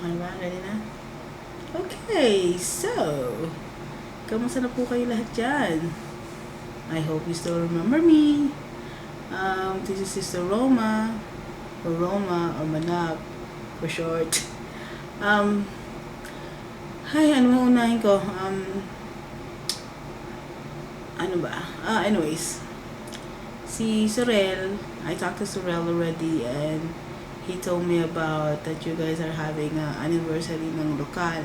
Okay ba? Ready na? Okay, so, kamusta na po kayo lahat dyan? I hope you still remember me. This is Sister Roma, or Manap, for short. Hi, ano mo unahin ko? Ano ba? Anyways, si Sorel, I talked to Sorel already, and he told me about that you guys are having an anniversary ng lokal.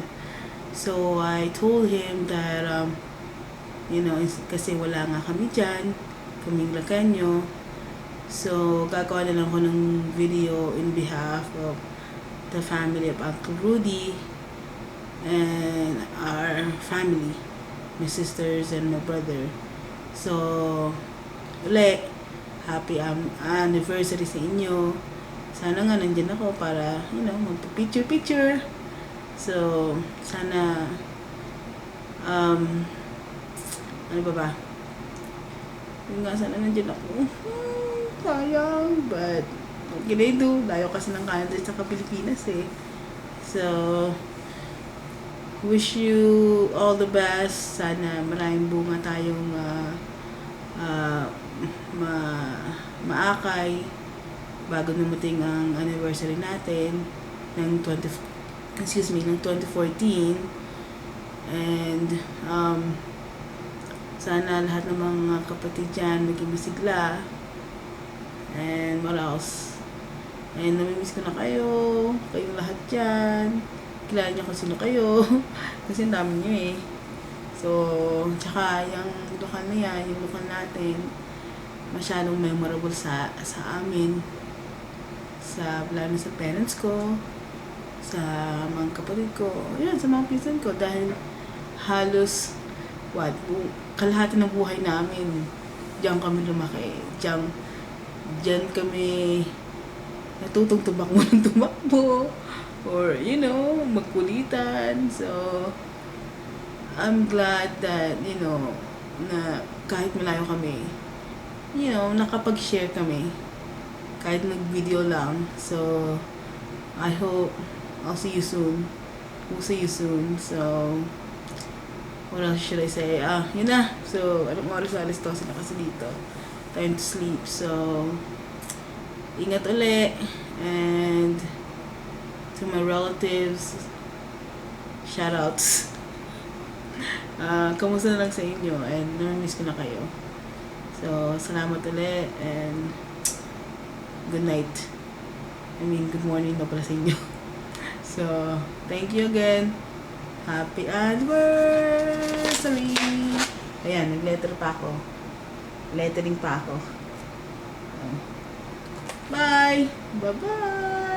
So, I told him that, kasi wala nga kami dyan, kaming Lacanyo. So, gagawa na lang ako ng video in behalf of the family of Uncle Rudy and our family, my sisters and my brother. So, happy anniversary sa inyo. Sana nga nandyan ako para, magpa-picture. So, sana, ano ba? Yung nga, sana nandyan ako. Sayang, but, what can I do? Layo kasi ng Canada sa Pilipinas eh. So, wish you all the best. Sana maraming bunga tayong maakay bago dumating ang anniversary natin ng 2014. And sana lahat ng mga kapatid dyan maging masigla. And what else? And namimiss ko na kayo, kayong lahat dyan. Kilala niyo kung sino kayo kasi ang dami niyo eh. So, tsaka yung lokal na yan, yung lokal natin, masyadong memorable sa amin, lalo sa parents ko, sa mga kapatid ko, yun, sa mga pinsan ko, dahil halos kalahati ng buhay namin diyan kami lumaki, diyan kami natutong tumakbo or magkulitan. So I'm glad that na kahit malayo kami, nakapag-share kami kahit nag-video lang. So I hope I'll see you soon. We'll see you soon. So what else should I say? Yun na. So anong oras na? Alas 12 na kasi dito. Time to sleep. So ingat uli. And to my relatives, shoutouts. Kamusta na lang sa inyo, and namimiss ko na kayo. So, salamat ulit, and good night. Good morning na pala sa inyo. So, thank you again. Happy anniversary! Ayan, nag-letter pa ako. Lettering pa ako. Bye! Bye-bye!